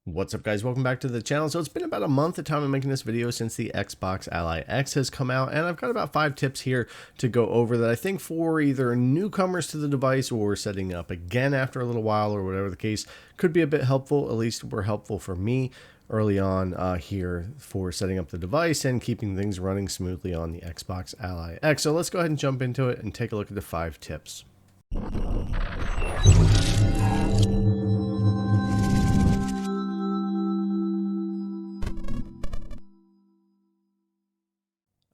What's up, guys? Welcome back to the channel. So it's been about a month the time I'm making this video since the Xbox Ally X has come out, and I've got about 5 tips here to go over that I think for either newcomers to the device or setting up again after a little while or whatever the case could be a bit helpful. At least were helpful for me early on here for setting up the device and keeping things running smoothly on the Xbox Ally X. So let's go ahead and jump into it and take a look at the 5 tips.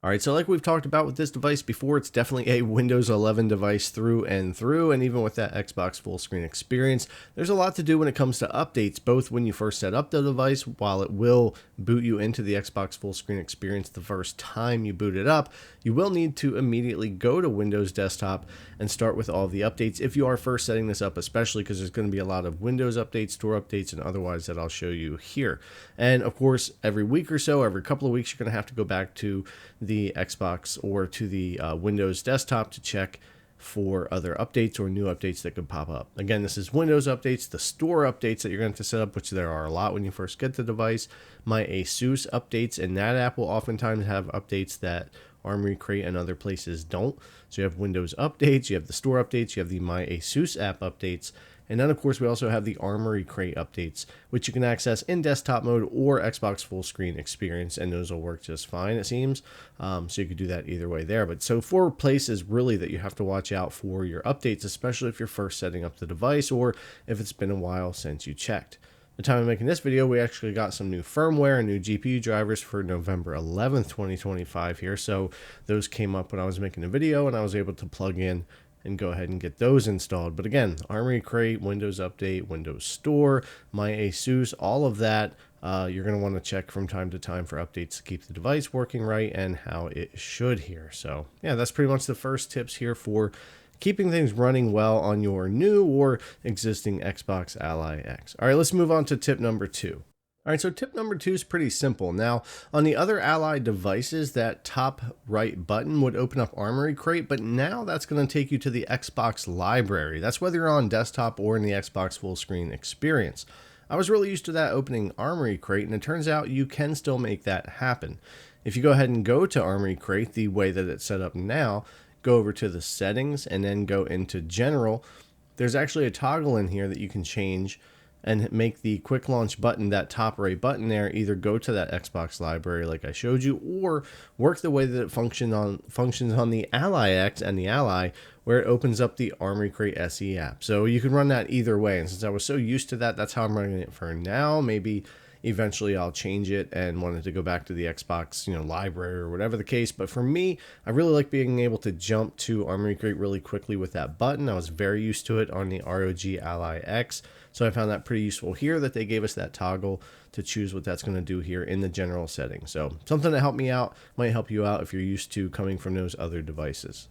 Alright, so like we've talked about with this device before, it's definitely a Windows 11 device through and through, and even with that Xbox full screen experience, there's a lot to do when it comes to updates, both when you first set up the device, while it will boot you into the Xbox full screen experience the first time you boot it up, you will need to immediately go to Windows Desktop and start with all the updates if you are first setting this up, especially because there's going to be a lot of Windows updates, store updates, and otherwise that I'll show you here. And of course, every week or so, every couple of weeks, you're going to have to go back to the Xbox or to the Windows Desktop to check for other updates or new updates that could pop up. Again, this is Windows updates, the store updates that you're going to have to set up, which there are a lot when you first get the device. My ASUS updates, and that app will oftentimes have updates that Armory Crate and other places don't. So you have Windows updates, you have the store updates, you have the My ASUS app updates, and then of course we also have the Armory Crate updates, which you can access in desktop mode or Xbox full screen experience, and those will work just fine, it seems. So you could do that either way there. But so 4 places really that you have to watch out for your updates, especially if you're first setting up the device or if it's been a while since you checked. The time of making this video, we actually got some new firmware and new GPU drivers for November 11th, 2025 here. So those came up when I was making the video, and I was able to plug in and go ahead and get those installed. But again, Armory Crate, Windows Update, Windows Store, My ASUS, all of that, you're going to want to check from time to time for updates to keep the device working right and how it should here. So yeah, that's pretty much the first tips here for keeping things running well on your new or existing Xbox Ally X. All right, let's move on to tip number 2. All right, so tip number 2 is pretty simple. Now, on the other Ally devices, that top right button would open up Armory Crate, but now that's going to take you to the Xbox library. That's whether you're on desktop or in the Xbox full screen experience. I was really used to that opening Armory Crate, and it turns out you can still make that happen. If you go ahead and go to Armory Crate the way that it's set up now, go over to the settings and then go into general, there's actually a toggle in here that you can change and make the quick launch button, that top right button there, either go to that Xbox library like I showed you, or work the way that it functions on the Ally X and the Ally, where it opens up the Armory Crate SE app. So you can run that either way, and since I was so used to that, that's how I'm running it for now. Maybe eventually I'll change it and wanted to go back to the Xbox, library or whatever the case. But for me, I really like being able to jump to Armory Crate really quickly with that button. I was very used to it on the ROG Ally X. So I found that pretty useful here that they gave us that toggle to choose what that's going to do here in the general settings. So something that helped me out might help you out if you're used to coming from those other devices.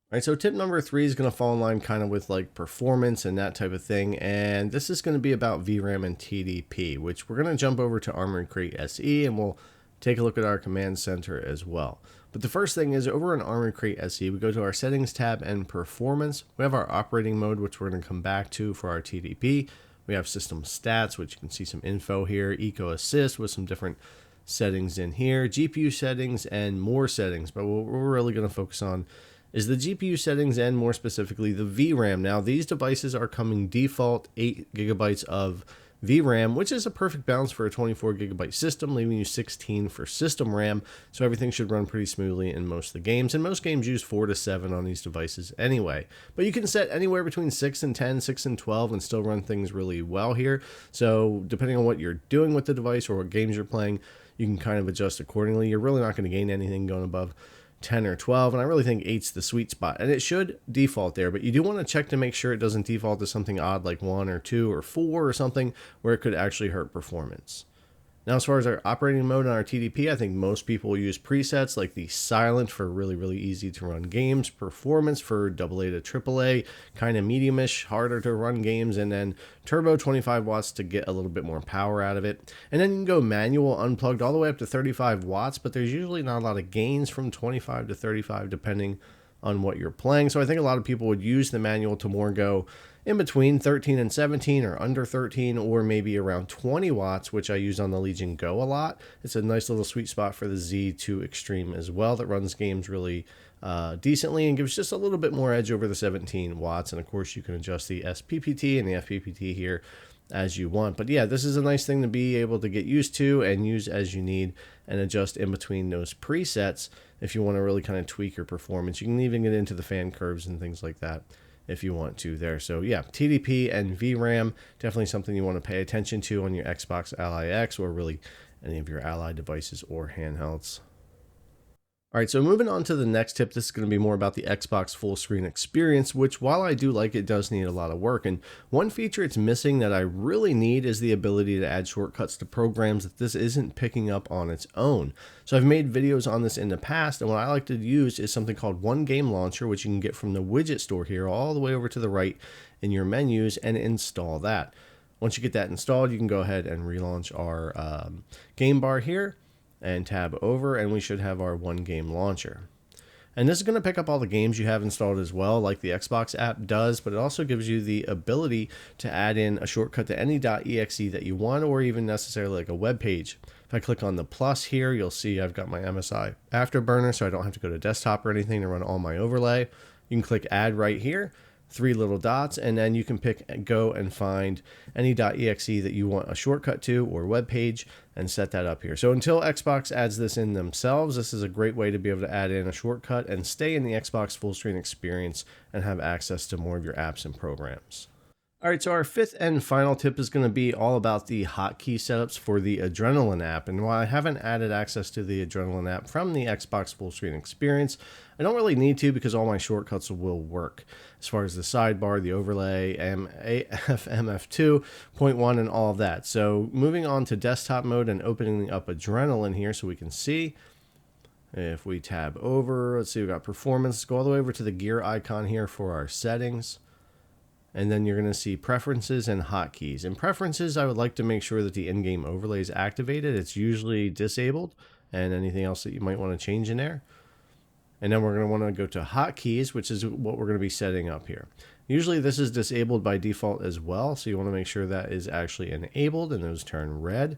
All right, so tip number 3 is going to fall in line kind of with like performance and that type of thing, and this is going to be about VRAM and TDP, which we're going to jump over to Armory Crate SE and we'll take a look at our command center as well. But the first thing is over in Armory Crate SE, we go to our settings tab and performance. We have our operating mode, which we're going to come back to for our TDP. We have system stats, which you can see some info here, eco assist with some different settings in here, GPU settings and more settings, but what we're really going to focus on is the GPU settings and more specifically the VRAM. Now these devices are coming default 8 gigabytes of VRAM, which is a perfect balance for a 24 gigabyte system, leaving you 16 for system RAM, so everything should run pretty smoothly in most of the games, and most games use 4 to 7 on these devices anyway. But you can set anywhere between 6 and 10, 6 and 12, and still run things really well here. So depending on what you're doing with the device or what games you're playing, you can kind of adjust accordingly. You're really not going to gain anything going above 10 or 12, and I really think 8's the sweet spot, and it should default there, but you do want to check to make sure it doesn't default to something odd like 1 or 2 or 4 or something where it could actually hurt performance. Now, as far as our operating mode on our TDP, I think most people will use presets like the silent for really easy to run games, performance for AA to AAA, kind of mediumish, harder to run games, and then turbo 25 watts to get a little bit more power out of it. And then you can go manual unplugged all the way up to 35 watts, but there's usually not a lot of gains from 25 to 35 depending on what you're playing. So I think a lot of people would use the manual to more go in between 13 and 17 or under 13 or maybe around 20 watts, which I use on the Legion Go a lot. It's a nice little sweet spot for the Z2 Extreme as well that runs games really decently and gives just a little bit more edge over the 17 watts. And of course you can adjust the SPPT and the FPPT here as you want. But yeah, this is a nice thing to be able to get used to and use as you need and adjust in between those presets if you want to really kind of tweak your performance. You can even get into the fan curves and things like that if you want to there. So yeah, TDP and VRAM, definitely something you want to pay attention to on your Xbox Ally X or really any of your Ally devices or handhelds. All right, so moving on to the next tip, this is going to be more about the Xbox full screen experience, which while I do like it, does need a lot of work. And one feature it's missing that I really need is the ability to add shortcuts to programs that this isn't picking up on its own. So I've made videos on this in the past, and what I like to use is something called One Game Launcher, which you can get from the widget store here all the way over to the right in your menus and install that. Once you get that installed, you can go ahead and relaunch our game bar here and tab over, and we should have our One Game Launcher. And this is going to pick up all the games you have installed as well, like the Xbox app does, but it also gives you the ability to add in a shortcut to any .exe that you want, or even necessarily like a web page. If I click on the plus here, you'll see I've got my MSI Afterburner, so I don't have to go to desktop or anything to run all my overlay. You can click add right here, 3 little dots, and then you can go and find any .exe that you want a shortcut to or web page and set that up here. So until Xbox adds this in themselves, this is a great way to be able to add in a shortcut and stay in the Xbox full screen experience and have access to more of your apps and programs. All right, so our fifth and final tip is going to be all about the hotkey setups for the Adrenaline app. And while I haven't added access to the Adrenaline app from the Xbox full screen experience, I don't really need to because all my shortcuts will work. As far as the sidebar, the overlay, FMF2.1 and all of that. So moving on to desktop mode and opening up Adrenaline here so we can see. If we tab over, let's see, we've got performance. Let's go all the way over to the gear icon here for our settings. And then you're going to see preferences and hotkeys. In preferences, I would like to make sure that the in-game overlay is activated. It's usually disabled, and anything else that you might want to change in there. And then we're going to want to go to hotkeys, which is what we're going to be setting up here. Usually this is disabled by default as well, so you want to make sure that is actually enabled and those turn red.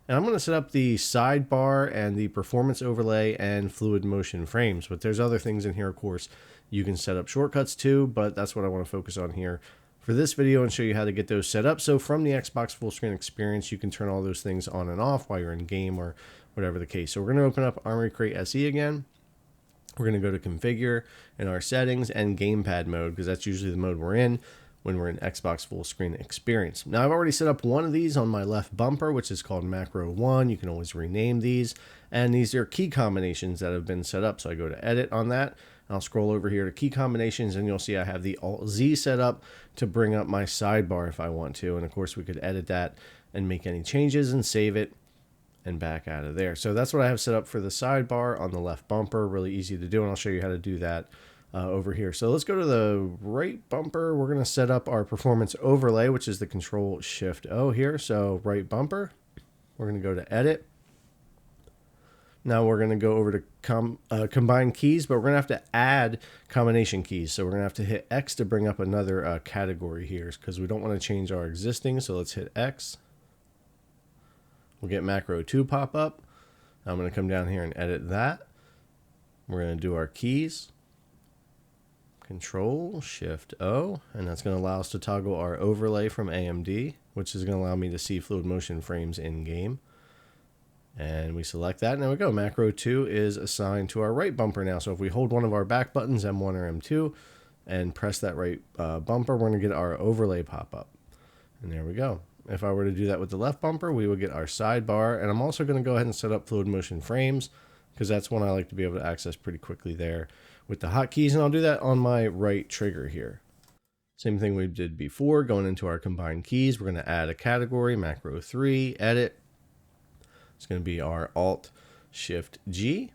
And I'm going to set up the sidebar and the performance overlay and fluid motion frames, but there's other things in here, of course, you can set up shortcuts too, but that's what I want to focus on here for this video and show you how to get those set up. So from the Xbox full screen experience, you can turn all those things on and off while you're in game or whatever the case. So we're going to open up Armory Crate SE again. We're going to go to configure in our settings and gamepad mode, because that's usually the mode we're in when we're in Xbox full screen experience. Now I've already set up one of these on my left bumper, which is called Macro 1. You can always rename these. And these are key combinations that have been set up. So I go to edit on that. I'll scroll over here to key combinations, and you'll see I have the Alt-Z set up to bring up my sidebar if I want to. And of course we could edit that and make any changes and save it and back out of there. So that's what I have set up for the sidebar on the left bumper. Really easy to do, and I'll show you how to do that over here. So let's go to the right bumper. We're going to set up our performance overlay, which is the Control-Shift-O here. So right bumper, we're going to go to edit. Now we're going to go over to combine keys, but we're going to have to add combination keys. So we're going to have to hit X to bring up another category here, because we don't want to change our existing. So let's hit X. We'll get Macro 2 pop up. I'm going to come down here and edit that. We're going to do our keys. Control-Shift-O, and that's going to allow us to toggle our overlay from AMD, which is going to allow me to see fluid motion frames in game. And we select that, and there we go. Macro 2 is assigned to our right bumper now. So if we hold one of our back buttons, M1 or M2, and press that right bumper, we're going to get our overlay pop up. And there we go. If I were to do that with the left bumper, we would get our sidebar. And I'm also going to go ahead and set up fluid motion frames, because that's one I like to be able to access pretty quickly there with the hotkeys. And I'll do that on my right trigger here. Same thing we did before, going into our combined keys. We're going to add a category, Macro 3, edit. It's going to be our Alt-Shift-G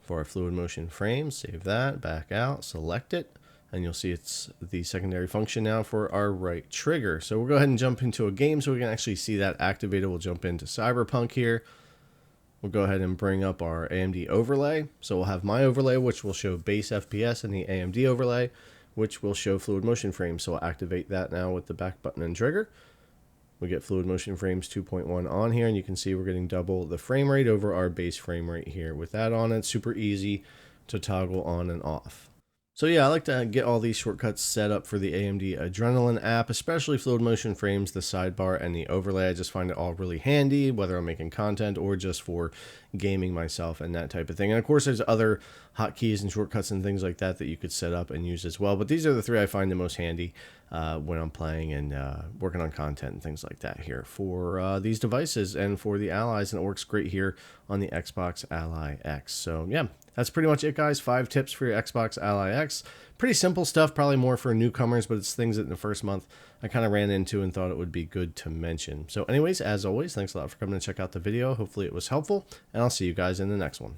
for our fluid motion frame. Save that, back out, select it, and you'll see it's the secondary function now for our right trigger. So we'll go ahead and jump into a game so we can actually see that activated. We'll jump into Cyberpunk here. We'll go ahead and bring up our AMD overlay. So we'll have my overlay, which will show base FPS, and the AMD overlay, which will show fluid motion frames. So I'll activate that now with the back button and trigger. We get fluid motion frames 2.1 on here, and you can see we're getting double the frame rate over our base frame rate here. With that on, it's super easy to toggle on and off. So yeah, I like to get all these shortcuts set up for the AMD Adrenalin app, especially fluid motion frames, the sidebar, and the overlay. I just find it all really handy, whether I'm making content or just for gaming myself and that type of thing. And of course, there's other hotkeys and shortcuts and things like that that you could set up and use as well. But these are the three I find the most handy when I'm playing and working on content and things like that here for these devices and for the Allies. And it works great here on the Xbox Ally X. So yeah, that's pretty much it, guys. 5 tips for your Xbox Ally X. Pretty simple stuff, probably more for newcomers, but it's things that in the first month I kind of ran into and thought it would be good to mention. So anyways, as always, thanks a lot for coming to check out the video. Hopefully it was helpful, and I'll see you guys in the next one.